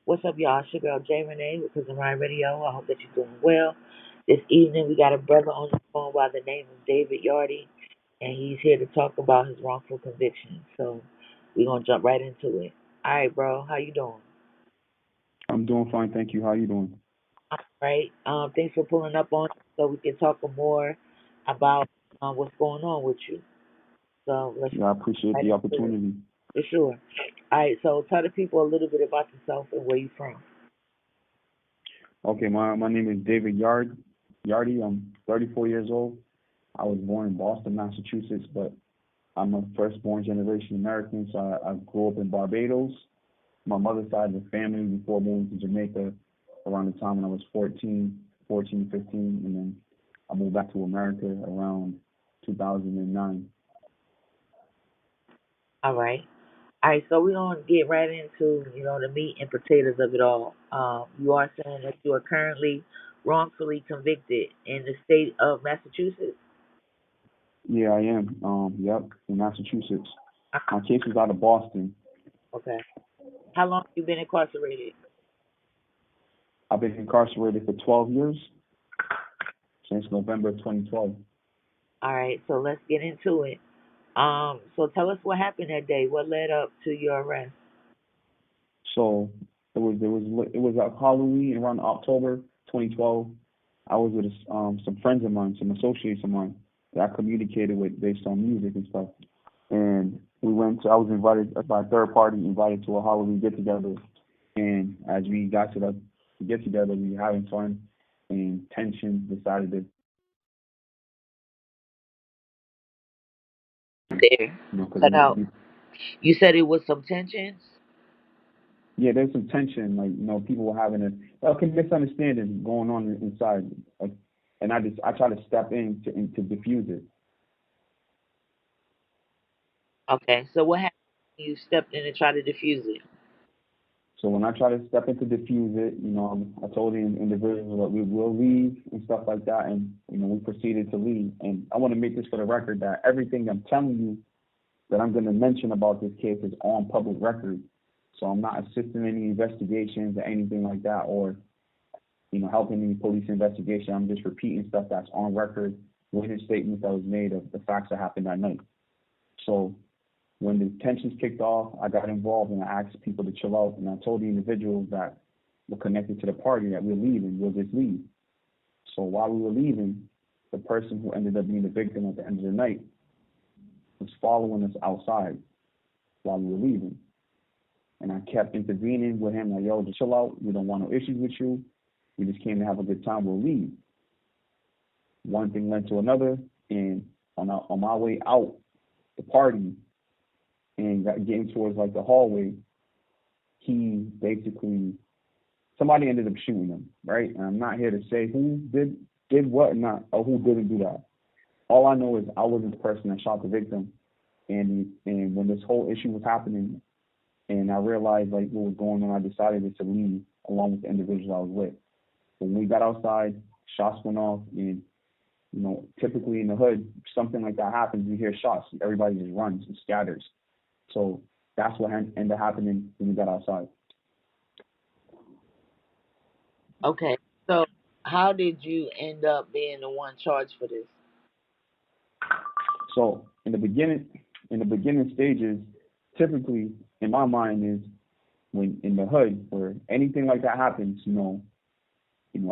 What's up, y'all? It's your girl J Renee with Prison Ryan Radio. I hope that you're doing well. This evening, we got a brother on the phone by the name of David Yarde, and he's here to talk about his wrongful conviction. So we're gonna jump right into it. All right, bro. How you doing? I'm doing fine, thank you. How you doing? All right. Thanks for pulling up on so we can talk more about what's going on with you. So let's Yeah, I appreciate right the into it. opportunity. For sure. All right. So tell the people a little bit about yourself and where you from. Okay, my name is David Yarde. I'm 34 years old. I was born in Boston, Massachusetts, but I'm a firstborn generation American, so I grew up in Barbados. My mother's side of the family before moving to Jamaica around the time when I was 14, 15, and then I moved back to America around 2009. All right. All right, so we're gonna get right into the meat and potatoes of it all. You are saying that you are currently wrongfully convicted in the state of Massachusetts. Yeah, I am. Yep, in Massachusetts. Uh, My case was out of Boston. Okay. How long have you been incarcerated? I've been incarcerated for 12 years since November of 2012. All right, so let's get into it. So tell us what happened that day. What led up to your arrest? So it was at Halloween around October 2012. I was with some friends of mine, some associates of mine that I communicated with based on music and stuff. And we went. I was invited by a third party, invited to a Halloween get together. And as we got to the get together, we were having fun, and tension decided to, There. because Cut out. You said it was some tensions? yeah, there's some tension. Like, people were having a misunderstanding going on inside. Like, and I try to step in to diffuse it. Okay, so what happened when you stepped in and tried to defuse it? So when I try to step in to diffuse it, I told the individual that we will leave and stuff like that, and we proceeded to leave. And I want to make this for the record that everything I'm telling you that I'm going to mention about this case is on public record. So I'm not assisting any investigations or anything like that, or helping any police investigation. I'm just repeating stuff that's on record, witness statements that was made of the facts that happened that night. So when the tensions kicked off, I got involved and I asked people to chill out, and I told the individuals that were connected to the party that we're leaving, we'll just leave. So while we were leaving, the person who ended up being the victim at the end of the night was following us outside while we were leaving. And I kept intervening with him, like, yo, just chill out. We don't want no issues with you. We just came to have a good time. We'll leave. One thing led to another, and on my way out the party and getting towards like the hallway, he basically somebody ended up shooting him, right? And I'm not here to say who did what or not, or who didn't do that. All I know is I wasn't the person that shot the victim, and when this whole issue was happening, and I realized like what was going on, I decided to leave along with the individual I was with. But when we got outside, shots went off, and typically in the hood, something like that happens. You hear shots, everybody just runs and scatters. So that's what ended up happening when we got outside. Okay, so how did you end up being the one charged for this? So in the beginning stages, typically in my mind is when in the hood where anything like that happens,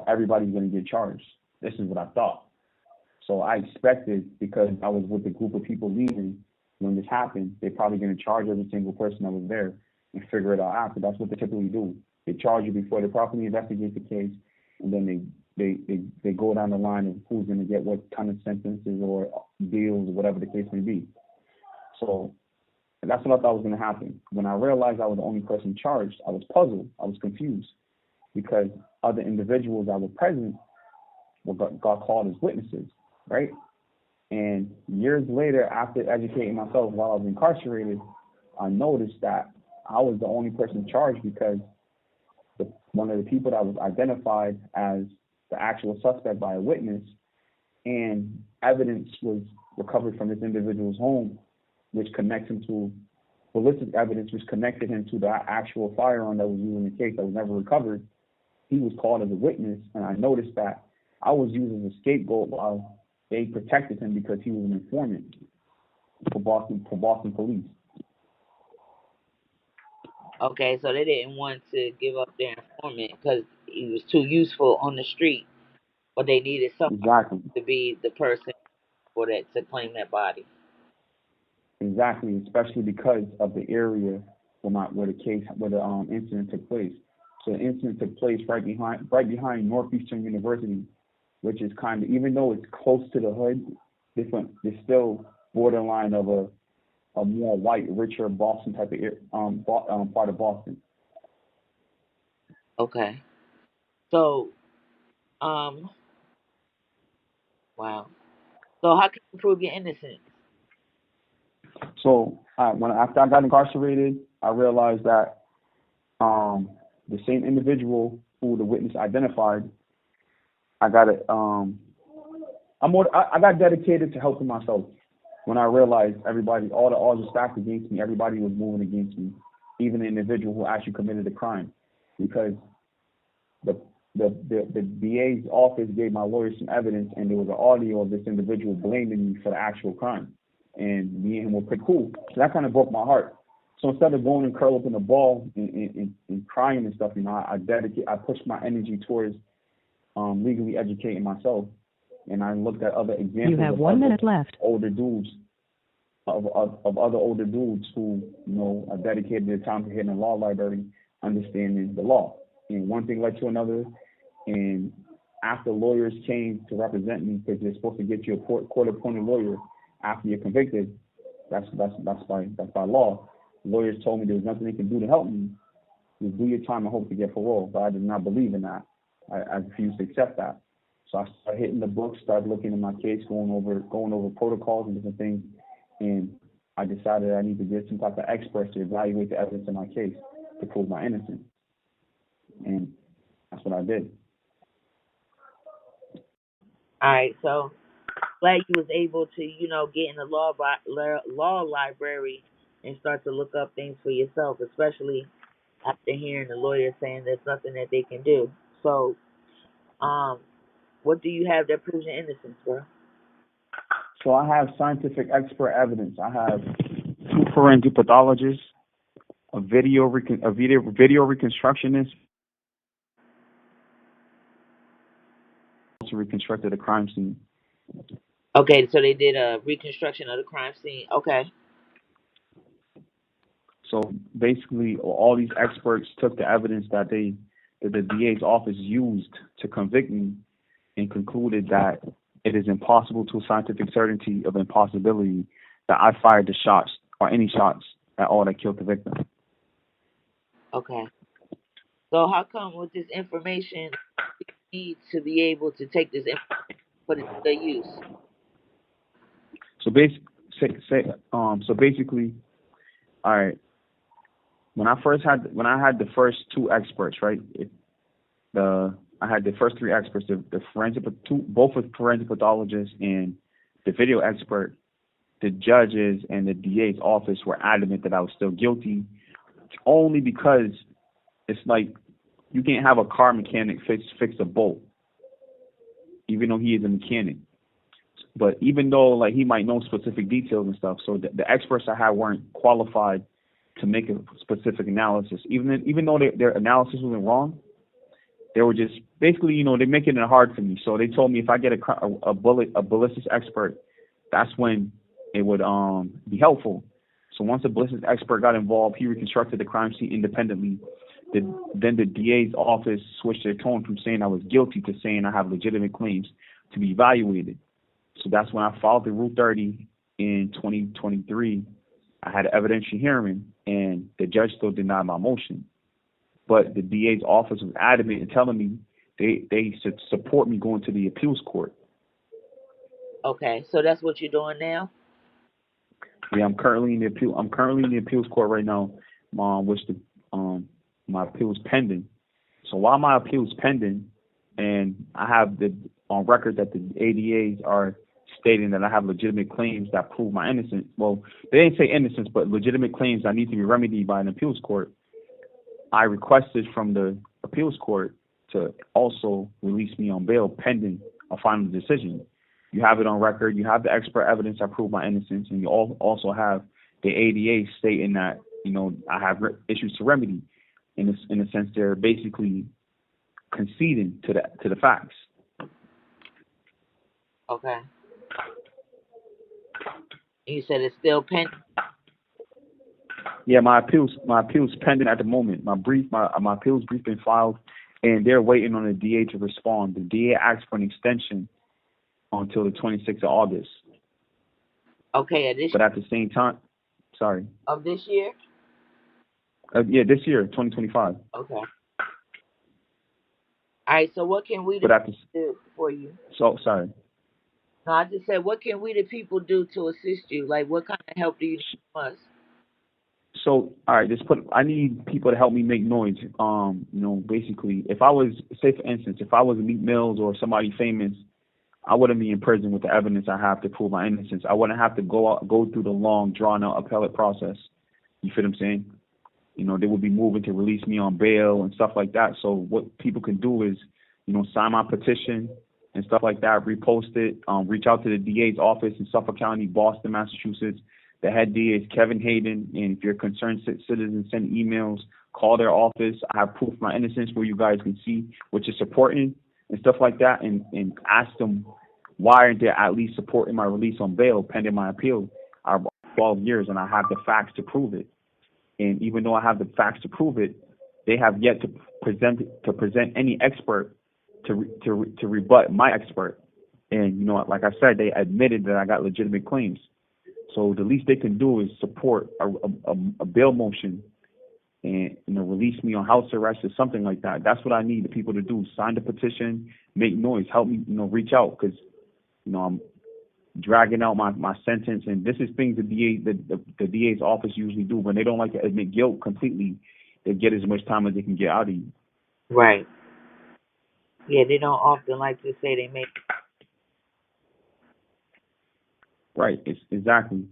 everybody's gonna get charged. This is what I thought. So I expected, because I was with a group of people leaving when this happened, they're probably gonna charge every single person that was there and figure it out after. That's what they typically do. They charge you before they properly investigate the case, and then they go down the line of who's gonna get what kind of sentences or deals or whatever the case may be. So that's what I thought was gonna happen. When I realized I was the only person charged, I was puzzled. I was confused because other individuals that were present got called as witnesses, right? And years later, after educating myself while I was incarcerated, I noticed that I was the only person charged because one of the people that was identified as the actual suspect by a witness, and evidence was recovered from this individual's home, which connects him to ballistic evidence which connected him to the actual firearm that was used in the case that was never recovered, he was called as a witness, and I noticed that I was used as a scapegoat while they protected him because he was an informant for Boston police. Okay, so they didn't want to give up their informant because he was too useful on the street, but they needed somebody Exactly. to be the person for that to claim that body. Exactly, especially because of the area where the incident took place. So the incident took place right behind Northeastern University, which is kind of, even though it's close to the hood, it's still borderline of a more white, richer Boston type of part of Boston. Okay. So, um, wow. So how can you prove your innocence? So after I got incarcerated, I realized that the same individual who the witness identified, I got dedicated to helping myself. When I realized all the odds were stacked against me, everybody was moving against me, even the individual who actually committed the crime, because the DA's office gave my lawyer some evidence, and there was an audio of this individual blaming me for the actual crime, and me and him were pretty cool. So that kind of broke my heart. So instead of going and curl up in a ball and crying and stuff, I pushed my energy towards legally educating myself, and I looked at other examples. You have 1 minute left. Older dudes, of other older dudes who are dedicated their time to hitting the law library, understanding the law. And one thing led to another, and after lawyers came to represent me, because they're supposed to get you a court-appointed lawyer after you're convicted, that's by law. Lawyers told me there was nothing they can do to help me. You do your time and hope to get parole, but I did not believe in that. I refused to accept that. So I started hitting the books, started looking at my case, going over protocols and different things, and I decided I need to get some type of experts to evaluate the evidence in my case to prove my innocence. And that's what I did. All right, so glad you was able to, get in the law library and start to look up things for yourself, especially after hearing the lawyer saying there's nothing that they can do. So, what do you have that proves your innocence, bro? So I have scientific expert evidence. I have 2 forensic pathologists, a video reconstructionist to reconstructed the crime scene. Okay, so they did a reconstruction of the crime scene. Okay. So basically, all these experts took the evidence that the DA's office used to convict me and concluded that it is impossible to a scientific certainty of impossibility that I fired the shots or any shots at all that killed the victim. Okay. So how come with this information you need to be able to take this information and put it to good use? So basically, all right. When I had the first 2 experts, right? I had the first 3 experts, both with forensic pathologists and the video expert. The judges and the DA's office were adamant that I was still guilty, only because it's like you can't have a car mechanic fix a bolt, even though he is a mechanic. But even though he might know specific details and stuff, so the experts I had weren't qualified to make a specific analysis. Even though their analysis wasn't wrong, they were just basically, they're making it hard for me. So they told me if I get a ballistics expert, that's when it would be helpful. So once a ballistics expert got involved, he reconstructed the crime scene independently. Then the DA's office switched their tone from saying I was guilty to saying I have legitimate claims to be evaluated. So that's when I filed the Rule 30 in 2023. I had an evidentiary hearing, and the judge still denied my motion. But the DA's office was adamant in telling me they should support me going to the appeals court. Okay, so that's what you're doing now? Yeah, I'm currently in the appeals court right now, which my appeal is pending. So while my appeal is pending, and I have on record that the ADAs are stating that I have legitimate claims that prove my innocence. Well, they didn't say innocence, but legitimate claims that need to be remedied by an appeals court. I requested from the appeals court to also release me on bail pending a final decision. You have it on record. You have the expert evidence that prove my innocence, and you also have the ADA stating that, you know, I have issues to remedy. In a sense, they're basically conceding to the facts. Okay. You said it's still pending. Yeah, my appeals pending at the moment. My appeals brief been filed, and they're waiting on the DA to respond. The DA asked for an extension until the 26th of August. Okay, but at the same time, sorry. Of this year? Yeah, this year, 2025. Okay. All right. So what can we do for you? So sorry. No, I just said, what can we the people do to assist you? Like, what kind of help do you need from us? So, all right, I need people to help me make noise. You know, basically, if I was, say for instance, if I was Meek Mills or somebody famous, I wouldn't be in prison with the evidence I have to prove my innocence. I wouldn't have to go through the long, drawn-out appellate process. You feel what I'm saying? You know, they would be moving to release me on bail and stuff like that. So what people can do is, you know, sign my petition and stuff like that, repost it, reach out to the DA's office in Suffolk County, Boston, Massachusetts. The head DA is Kevin Hayden, and if you're concerned citizens, send emails, call their office. I have proof of my innocence where you guys can see which is supporting and stuff like that, and ask them why aren't they at least supporting my release on bail pending my appeal. I have 12 years, and I have the facts to prove it. And even though I have the facts to prove it, they have yet to present any expert to rebut my expert. And, you know, like I said, they admitted that I got legitimate claims. So the least they can do is support a bail motion and, you know, release me on house arrest or something like that. That's what I need the people to do. Sign the petition, make noise, help me, you know, reach out, because, you know, I'm dragging out my sentence, and this is things the DA's office usually do. When they don't like to admit guilt completely, they get as much time as they can get out of you. Right. Yeah, they don't often like to say they make. Right, exactly.